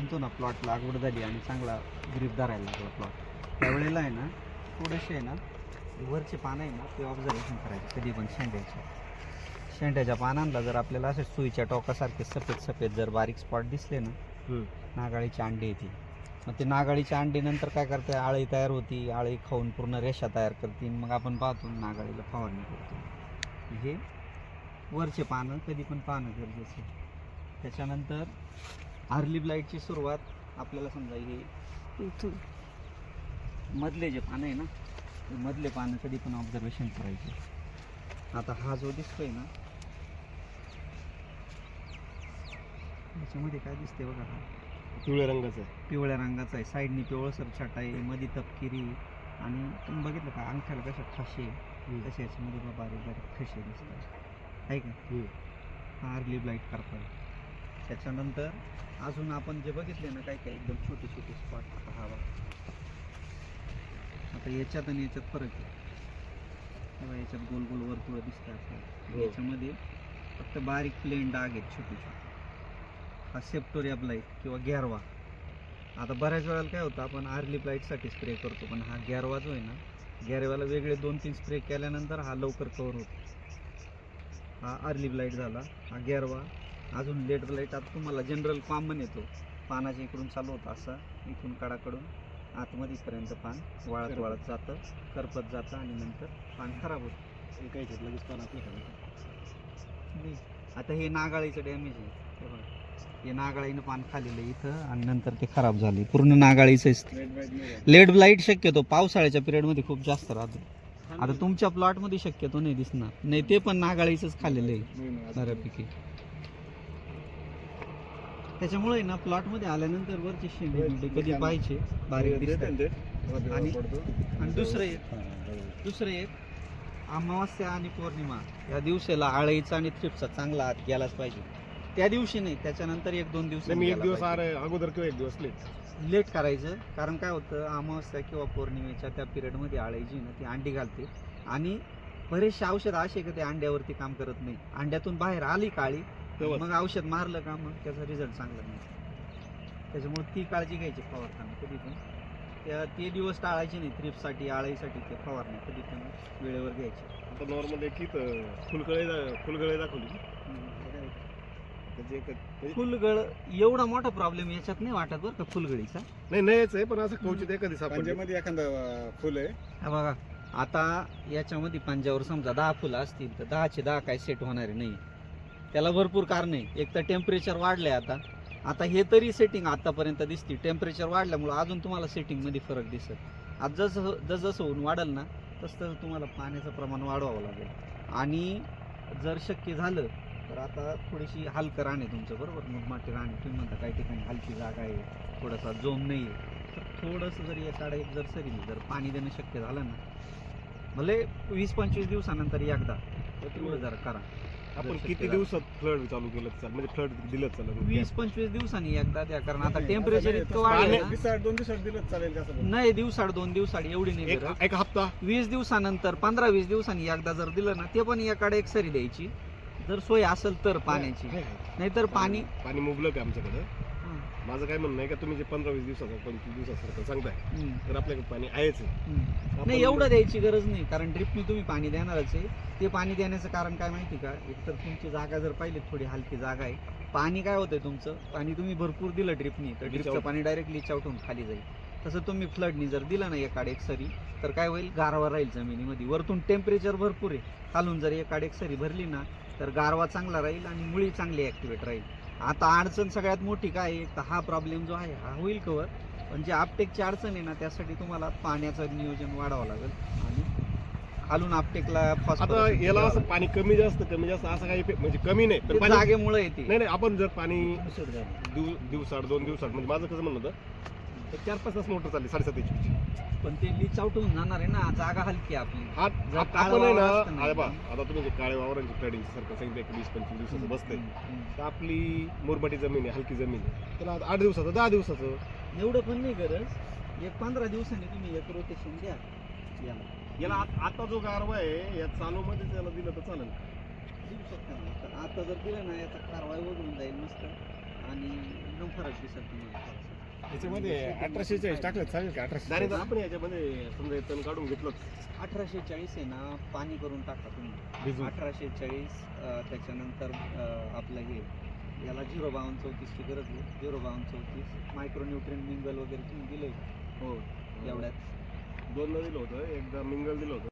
म्हणतो ना प्लॉट लागवड झाली आणि चांगला ग्रीप धरायला लागला प्लॉट, त्यावेळेला आहे ना थोडेसे आहे ना वरचे पानं आहे ना ते ऑब्झर्वेशन करायचे कधी पण. शेंड्याच्या पानांना जर आपल्याला असे सुईच्या टोकासारखे सफेद सफेद जर बारीक स्पॉट दिसले ना, नागाळीची अंडी येते. मग ते नागाळीच्या अंडी नंतर काय करते, आळी तयार होती, आळी खाऊन पूर्ण रेषा तयार करते, मग आपण पाहतो नागाळीला फवारणी करतो. हे वरचे पानं कधी पण पाहणं गरजेचं आहे. त्याच्यानंतर अर्ली ब्लाईटची सुरुवात आपल्याला समजा हे इथून मधले जे पानं आहे ना, ते मधले पानं कधी पण ऑब्झर्वेशन करायचे. आता हा जो दिसतोय ना, याच्यामध्ये काय दिसते बघा, हा पिवळ्या रंगाचा आहे, साईडनी पिवळसर छाटा आहे, मध्ये तपकिरी, आणि तुम्ही बघितलं का अंगठ्याला कशा ठसे तसे याच्यामध्ये बारीक बारीक ठसे दिसतात आहे का. हा अर्ली ब्लाईट करतात. त्याच्यानंतर अजून आपण जे बघितले ना काय काय एकदम छोटे छोटे स्पॉट, आता हा बघा, आता याच्यात आणि याच्यात फरक आहे. तेव्हा याच्यात गोल गोल वर्तुळ दिसतात, याच्यामध्ये फक्त बारीक प्लेन डाग आहेत छोटे छोटे. हा सेप्टोरिया ब्लाईट किंवा गॅरवा. आता बऱ्याच वेळेला काय होतं, आपण अर्ली ब्लाईटसाठी स्प्रे करतो, पण हा गॅरवा जो आहे ना, गॅरव्याला वेगळे 2-3 स्प्रे केल्यानंतर हा लवकर कव्हर होतो. हा अर्ली ब्लाईट झाला, हा गॅरवा. अजून लेट ब्लाईट, आता तुम्हाला जनरल कॉमन येतो, पानाच्या इकडून चालू होतं असं, इथून कडाकडून आतमध्येपर्यंत पान वाळत वाळत जातं, करपत जातं आणि नंतर पान खराब होतं. काही लगेच पान आपलं नाही. आता हे नागाळीचं डॅमेज आहे, हे बघा, हे नागाळीनं पान खालेलं आहे इथं आणि नंतर ते खराब झाले पूर्ण नागाळीचं. लेट ब्लाईट शक्यतो पावसाळ्याच्या पिरियडमध्ये खूप जास्त राहतो. आता तुमच्या प्लॉटमध्ये शक्यतो नाही दिसणार, नाही ते पण नागाळीचंच खाल्लेलं आहे बऱ्यापैकी. त्याच्यामुळे ना प्लॉटमध्ये आल्यानंतर वरचे शेंडे कधी पाहिजे बारीक दिसतात. आणि दुसरं एक अमावस्या आणि पौर्णिमा या दिवसाला आळीचा आणि थ्रिप्सचा चांगला हात गेलाच पाहिजे. त्या दिवशी नाही, त्याच्यानंतर 1-2 दिवस अगोदर किंवा 1 दिवस लेट करायचं. कारण काय होतं, अमावस्या किंवा पौर्णिमेच्या त्या पिरियडमध्ये आळी जी ना ती अंडी घालते, आणि बरेचसे औषध असे की ते अंड्यावरती काम करत नाही. अंड्यातून बाहेर आली काळी, मग औषध मारलं का मग त्याचा रिझल्ट चांगला नाही. त्याच्यामुळे ती काळजी घ्यायची फवारताना कधी पण. ते दिवस टाळायचे नाही, थ्रिप्ससाठी आळीसाठी ते फवारणी कधी पण वेळेवर घ्यायची. आता नॉर्मल की फुलगळे दाखवली, फुलगळ एवढा मोठा प्रॉब्लेम याच्यात नाही वाटत बरं का फुलगळीचा. नाहीच आहे, पण असं क्वचित एखादी पंजामध्ये एखादं फुल आहे. हा बघा, आता याच्यामध्ये पंजावर समजा 10 फुलं असतील तर 10चे 10 काय सेट होणारे नाही. त्याला भरपूर कारण आहे. एक तर टेम्परेचर वाढलंय आता हे तरी सेटिंग आतापर्यंत दिसते. टेम्परेचर वाढल्यामुळे अजून तुम्हाला सेटिंगमध्ये फरक दिसत. आज जसं ऊन वाढेल ना तसं तुम्हाला पाण्याचं प्रमाण वाढवावं लागेल. आणि जर शक्य झालं तर आता थोडीशी हलकं रान आहे तुमचं, बरोबर, मुरमाटी रान आहे. तुम्ही म्हणता काही ठिकाणी हलकी जागा आहे, थोडासा जोम नाही आहे, तर थोडंसं जर एकाडे एक जर सरी जर पाणी देणं शक्य झालं ना, भले 20-25 दिवसानंतर एकदा तेवढं जरा करा. आपण किती दिवसात फ्लड चालू केलं चालेल, म्हणजे फ्लड दिलं चालेल? 20-25 दिवसांनी एकदा द्या, कारण आता टेम्परेचर इतकं वाढलं ना. 2 दिवसात दिलं चालेल का? नाही, दिवसाड 2 दिवसाड एवढी नाही, एक हप्ता, 20 दिवसानंतर 15-20 दिवसांनी एकदा जर दिलं ना, ते पण एकाडे एक सरी द्यायची जर सोय असेल तर पाण्याची. नाहीतर पाणी मुबलक आहे आमच्याकडे. माझं काय म्हणणं आहे का, तुम्ही जे 15-20 दिवसाचं 25 दिवसासारखं सांगताय, तर आपल्याकडे पाणी आहेच. नाही, एवढं द्यायची गरज नाही, कारण ड्रिपनी तुम्ही पाणी देणारच आहे. ते पाणी देण्याचं कारण काय माहिती का, एकतर तुमची जागा जर पाहिली थोडी हलकी जागा आहे, पाणी काय होतंय तुमचं, पाणी तुम्ही भरपूर दिलं ड्रिपनी तर ड्रिपचं पाणी डायरेक्टली चावटून खाली जाईल. तसं तुम्ही फ्लडनी जर दिलं ना एकाड एक सरी, तर काय होईल, गारवा राहील जमिनीमध्ये. वरतून टेम्परेचर भरपूर आहे, खालून जर एकाड एक सरी भरली ना तर गारवा चांगला राहील आणि मुळी चांगली ॲक्टिवेट राहील. आता अडचण सगळ्यात मोठी काय आहे, तर हा प्रॉब्लेम जो आहे हा होईल कवर, पण जे आपटेकची अडचण आहे ना त्यासाठी तुम्हाला पाण्याचं नियोजन वाढावं लागेल. आणि खालून आपटेकला आता याला असं पाणी कमी जास्त असं काही म्हणजे कमी नाही, पण जागेमुळे येते. नाही, आपण जर पाणी दिवसाड 2 दिवसाड, म्हणजे माझं कसं म्हणणं होतं, 4-5 तास मोटर चालली 7.5 HP, पण ते लीच आउटून जाणार आहे ना, जागा हलकी आपली. आपण आहे ना, आता तुम्ही जे काळे वावरांची फ्लडिंग सारखं सांगितलं की 20-25 दिवसाचं बसतंय, तर आपली मुरमाटी जमीन आहे, हलकी जमीन आहे, तर 8 दिवसाचं 10 दिवसाचं एवढं पण नाही गरज. 15 दिवसांनी तुम्ही एक रोटेशन द्या याला. आता जो गारवा आहे या चालूमध्ये त्याला दिलं तर चालेल, देऊ शकता ना. आता जर दिलं ना याचा कारवाई वगळून जाईल मस्त, आणि एकदम फरक दिसेल तुम्हाला थोडासा. त्याच्यामध्ये 1840 टाकलं चालेल का? 1840 डायरेक्ट आपण याच्यामध्ये समजा तण काढून घेतलं 1840 आहे ना पाणी करून टाका तुम्ही. भिजवून. 1840 त्याच्यानंतर आपलं हे याला 05234 ची गरज आहे. 05234 मायक्रोन्यूट्रिएंट मिंगल वगैरे तुम्ही दिलंय का हो एवढ्यात? दोनदा दिलं होतं, एकदा मिंगल दिलं होतं.